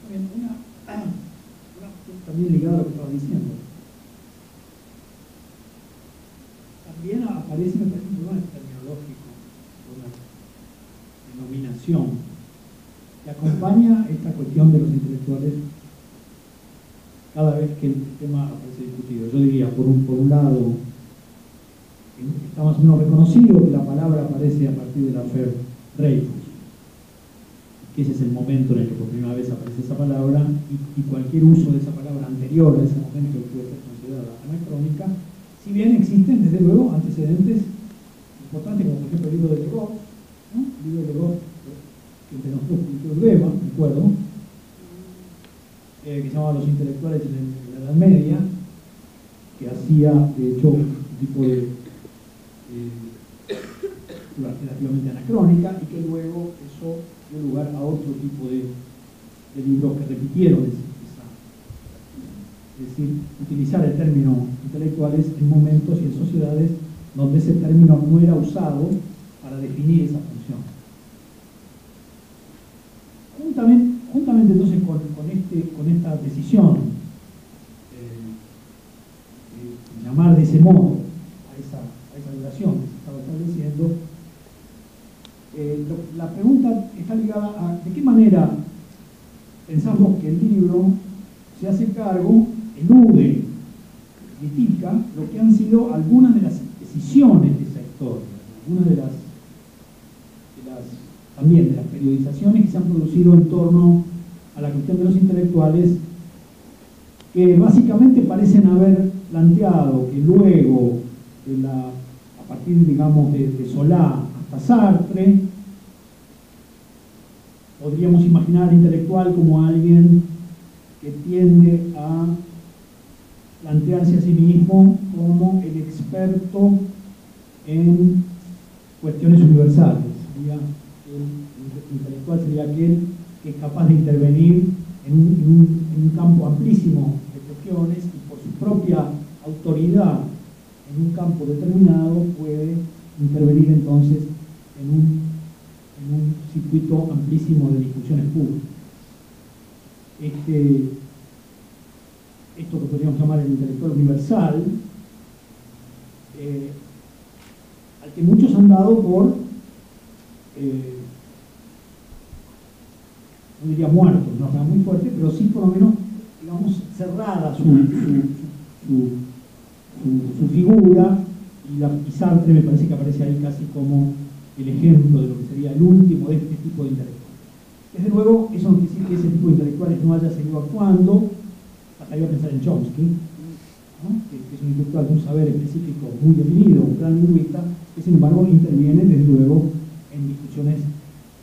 Bien, también ligado a lo que estaba diciendo. También aparece, me parece, un problema terminológico, una denominación que acompaña esta cuestión de los intelectuales cada vez que el tema aparece discutido. Yo diría, por un lado, está más o menos reconocido que la palabra aparece a partir de la affaire Dreyfus, que ese es el momento en el que por primera vez aparece esa palabra, y cualquier uso de esa palabra anterior a ese momento puede ser considerada anacrónica, si bien existen, desde luego, antecedentes importantes, como por ejemplo el libro de Legoff, ¿no? El libro de Legoff, que entre nosotros publicó Urbema, me acuerdo, que se llamaba Los intelectuales en la Edad Media, que hacía, de hecho, un tipo de relativamente anacrónica, y que luego eso dio lugar a otro tipo de libros que repitieron es decir, utilizar el término intelectuales en momentos y en sociedades donde ese término no era usado para definir esa función. Juntamente entonces con esta decisión de llamar de ese modo a esa duración que se estaba estableciendo, la pregunta está ligada a de qué manera pensamos que el libro se hace cargo, elude, critica lo que han sido algunas de las decisiones de esa historia, algunas de las también de las periodizaciones que se han producido en torno a la cuestión de los intelectuales, que básicamente parecen haber planteado que luego, a partir, digamos, de Solá hasta Sartre, podríamos imaginar al intelectual como alguien que tiende a plantearse a sí mismo como el experto en cuestiones universales. El intelectual sería aquel que es capaz de intervenir en un campo amplísimo de cuestiones y por su propia autoridad en un campo determinado puede intervenir entonces en un circuito amplísimo de discusiones públicas. Esto que podríamos llamar el intelectual universal, al que muchos han dado por, no diría muerto, no es muy fuerte, pero sí por lo menos, digamos, cerrada su figura, y Sartre me parece que aparece ahí casi como el ejemplo de lo que sería el último de este tipo de intelectuales. Desde luego, eso no quiere decir que ese tipo de intelectuales no haya seguido actuando. Hasta iba a pensar en Chomsky, ¿no? que es un intelectual de un saber específico muy definido, un gran lingüista, que sin embargo interviene desde luego en discusiones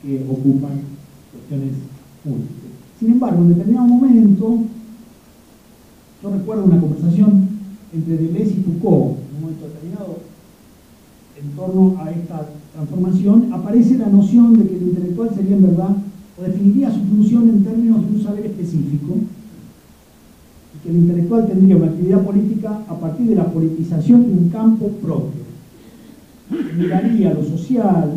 que ocupan cuestiones múltiples. Sin embargo, en determinado momento, yo recuerdo una conversación entre Deleuze y Foucault, en un momento determinado, en torno a esta transformación, aparece la noción de que el intelectual sería en verdad, o definiría su función en términos de un saber específico, y que el intelectual tendría una actividad política a partir de la politización de un campo propio. Miraría lo social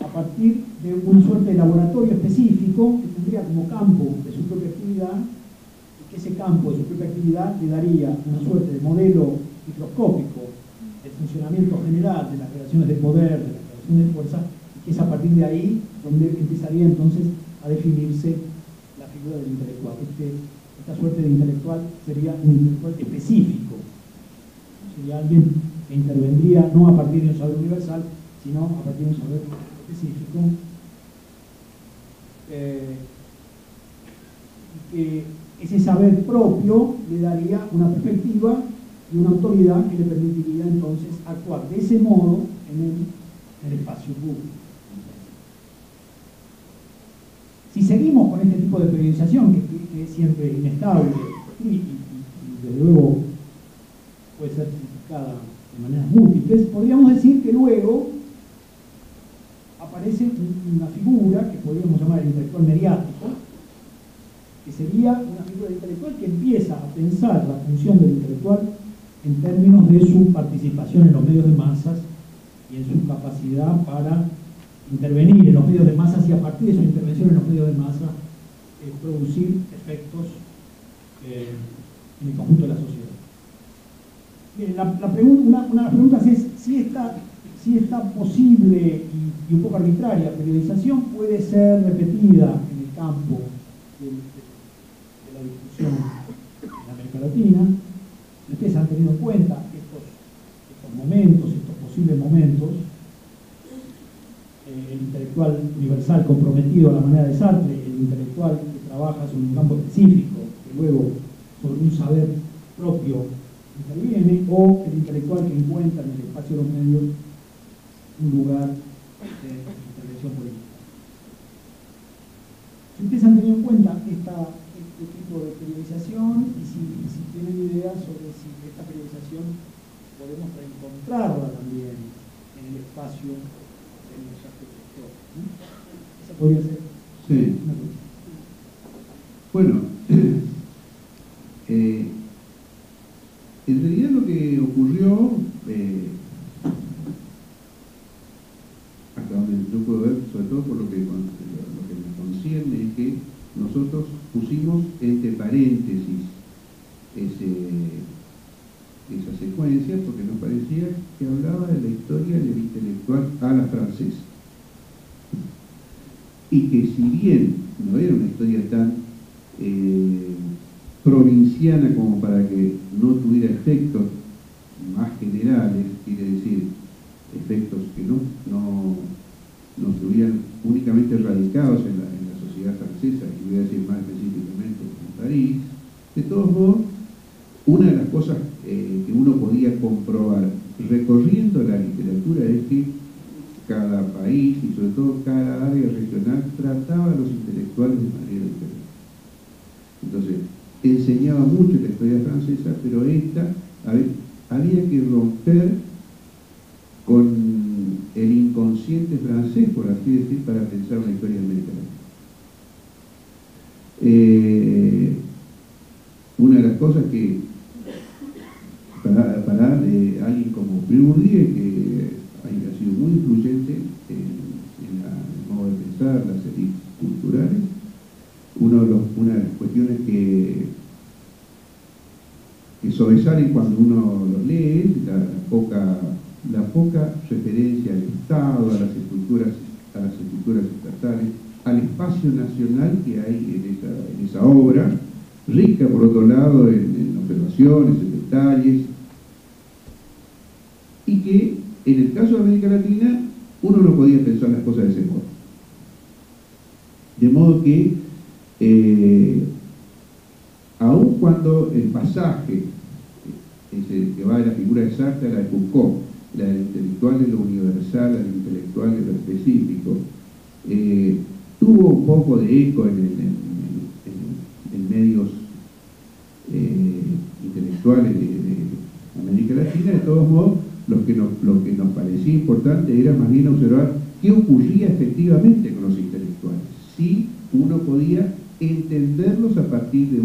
a partir de una suerte de laboratorio específico que tendría como campo de su propia actividad, y que ese campo de su propia actividad le daría una suerte de modelo microscópico del funcionamiento general de las relaciones de poder, de las relaciones de fuerza, y que es a partir de ahí donde empezaría entonces a definirse la figura del intelectual. Esta suerte de intelectual sería un intelectual específico, sería alguien que intervendría no a partir de un saber universal, sino a partir de un saber específico, y que ese saber propio le daría una perspectiva y una autoridad que le permitiría entonces actuar de ese modo en el espacio público. Si seguimos con este tipo de periodización, que es siempre inestable y desde luego puede ser criticada de maneras múltiples, podríamos decir que luego aparece una figura que podríamos llamar el intelectual mediático, que sería una figura intelectual que empieza a pensar la función del intelectual en términos de su participación en los medios de masas y en su capacidad para intervenir en los medios de masas, y a partir de su intervención en los medios de masas producir efectos en el conjunto de la sociedad. Bien, una de las preguntas es si esta posible y un poco arbitraria periodización puede ser repetida en el campo de la discusión en América Latina. Ustedes han tenido en cuenta estos momentos, estos posibles momentos. El intelectual universal comprometido a la manera de Sartre, el intelectual que trabaja sobre un campo específico, que luego sobre un saber propio interviene, o el intelectual que encuentra en el espacio de los medios un lugar de intervención política. Si ustedes han tenido en cuenta este tipo de periodización y si tienen ideas sobre si esta periodización podemos reencontrarla también en el espacio de nuestra percepción, ¿no? Esa podría ser una cuestión. Bueno, en realidad lo que ocurrió, hasta donde yo puedo ver, sobre todo por lo que me concierne, es que nosotros pusimos entre paréntesis esa secuencia porque nos parecía que hablaba de la historia del intelectual a la francesa. Y que si bien no era una historia tan provinciana como para que no tuviera efectos más generales, quiere decir, efectos que no estuvieran únicamente radicados en la sociedad francesa, y voy a decir más específicamente en París, de todos modos, una de las cosas que uno podía comprobar recorriendo la literatura es que cada país y sobre todo cada área regional trataba a los intelectuales de manera diferente. Entonces, enseñaba mucho la historia francesa, pero había que romper con el inconsciente francés, por así decir, para pensar una historia americana. Una de las cosas que para alguien como Bourdieu, que ha sido muy influyente en el modo de pensar, las élites culturales, una de las cuestiones que sobresalen cuando uno los lee es la poca referencia al Estado, a las estructuras estatales, al espacio nacional que hay en esa obra, rica por otro lado en observaciones, en detalles, y que en el caso de América Latina uno no podía pensar las cosas de ese modo. De modo que aun cuando el pasaje es el que va de la figura de Sartre a la de Foucault, la del intelectual de lo universal, la del intelectual de lo específico, tuvo un poco de eco en medios intelectuales de América Latina. De todos modos, lo que nos parecía importante era más bien observar qué ocurría efectivamente con los intelectuales, si uno podía entenderlos a partir de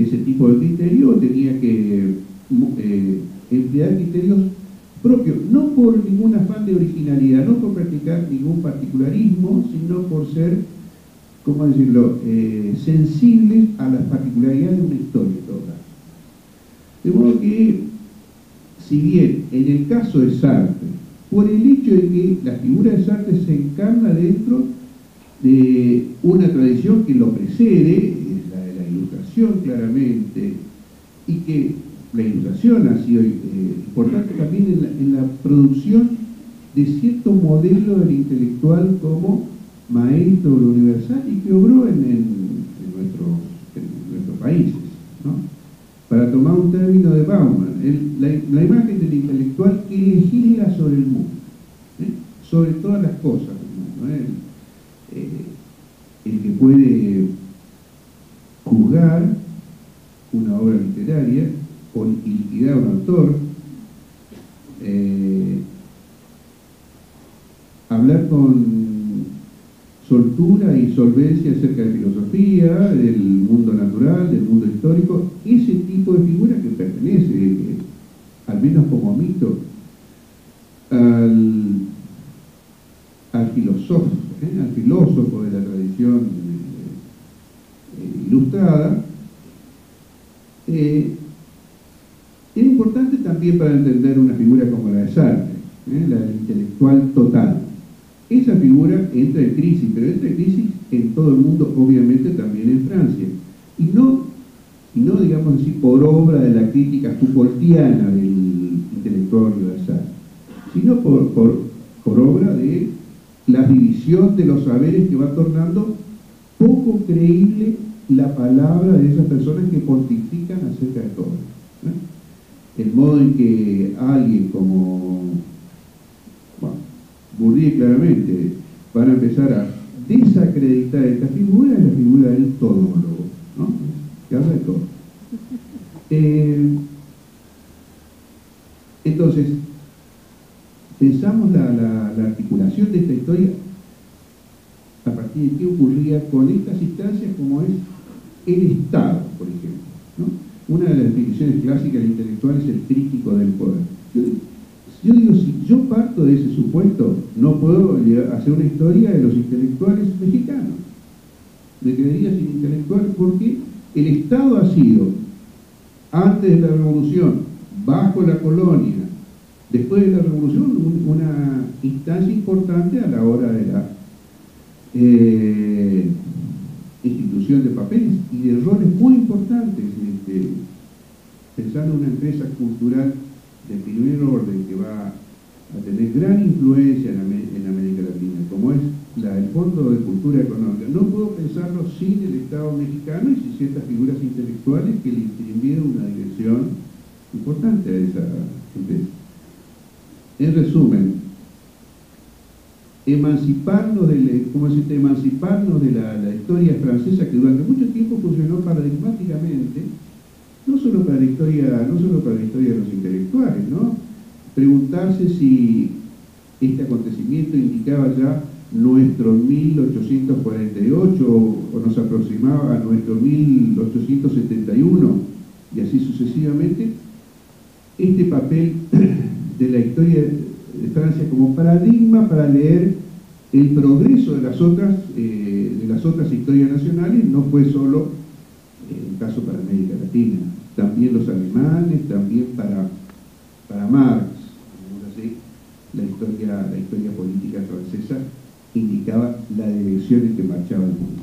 ese tipo de criterio, o tenía que emplear criterios propios, no por ningún afán de originalidad, no por practicar ningún particularismo, sino por ser, ¿cómo decirlo?, sensibles a las particularidades de una historia en todo caso. De modo que, si bien en el caso de Sartre, por el hecho de que la figura de Sartre se encarna dentro de una tradición que lo precede, es la de la Ilustración claramente, y que la Ilustración ha sido importante también en la producción de cierto modelo del intelectual como maestro de lo universal, y que obró en nuestros países, ¿no? Para tomar un término de Bauman, la imagen del intelectual que legisla sobre el mundo, sobre todas las cosas del mundo, el que puede juzgar una obra literaria o liquidar a un autor, hablar con soltura y solvencia acerca de filosofía, del mundo natural, del mundo histórico, ese tipo de figura que pertenece, al menos como mito, al filósofo de la tradición edición ilustrada. Es importante también para entender una figura como la de Sartre, la del intelectual total. Esa figura entra en crisis, pero entra en crisis en todo el mundo, obviamente también en Francia. Y no digamos así, por obra de la crítica Foucaultiana del intelectual universal, sino por obra de la división de los saberes que va tornando poco creíble la palabra de esas personas que pontifican acerca de todo. El modo en que alguien como Bourdieu claramente van a empezar a desacreditar esta figura, es la figura del todólogo, ¿no? Que habla de todo. Entonces, pensamos la articulación de esta historia a partir de qué ocurría con estas instancias como es el Estado, por ejemplo, ¿no? Una de las definiciones clásicas del intelectual es el crítico del poder. Yo digo, si yo parto de ese supuesto, no puedo hacer una historia de los intelectuales mexicanos. Me quedaría sin intelectual porque el Estado ha sido, antes de la Revolución, bajo la colonia, después de la Revolución, una instancia importante a la hora de la institución de papeles y de roles muy importantes. Pensando en una empresa cultural de primer orden que va a tener gran influencia en América Latina, como es la del Fondo de Cultura Económica, no puedo pensarlo sin el Estado mexicano y sin ciertas figuras intelectuales que le imprimieron una dirección importante a esa empresa. En resumen, emanciparnos de la historia francesa, que durante mucho tiempo funcionó paradigmáticamente, no solo para la historia de los intelectuales, ¿no? Preguntarse si este acontecimiento indicaba ya nuestro 1848 o nos aproximaba a nuestro 1871 y así sucesivamente. Este papel de la historia de Francia como paradigma para leer el progreso de las otras historias nacionales no fue solo un caso para América Latina, también los alemanes, también para Marx, así, la historia política francesa indicaba la dirección en que marchaba el mundo.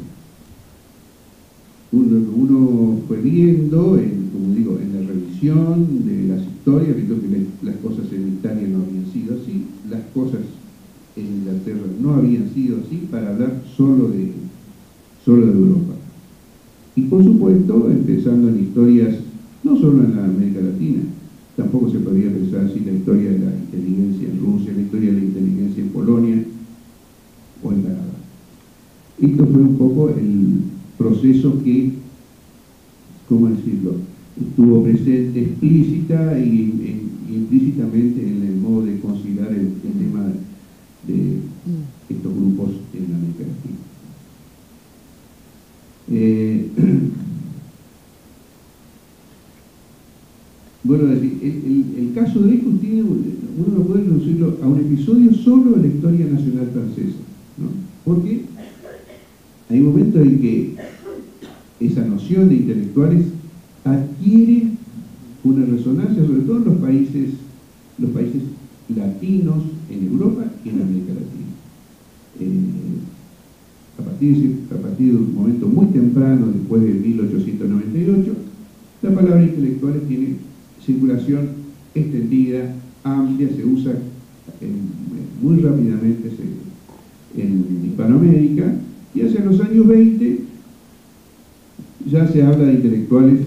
Uno fue viendo, como digo, en la revisión de las historias, viendo que las cosas en Italia no habían sido así, las cosas en Inglaterra no habían sido así, para hablar solo de Europa. Y por supuesto, empezando en historias, no solo en la América Latina, tampoco se podría pensar así la historia de la inteligencia en Rusia, la historia de la inteligencia en Polonia o en Canadá. Esto fue un poco el proceso que, ¿cómo decirlo?, estuvo presente explícita y implícitamente en el modo de considerar el tema de estos grupos en América Latina. Bueno, el caso de Dreyfus tiene, uno no puede reducirlo a un episodio solo de la historia nacional francesa, ¿no? Porque hay momentos en que esa noción de intelectuales adquiere una resonancia, sobre todo en los países latinos en Europa y en América Latina. A partir de un momento muy temprano, después de 1898, la palabra intelectuales tiene circulación extendida, amplia, se usa muy rápidamente en Hispanoamérica, y hacia los años 20 ya se habla de intelectuales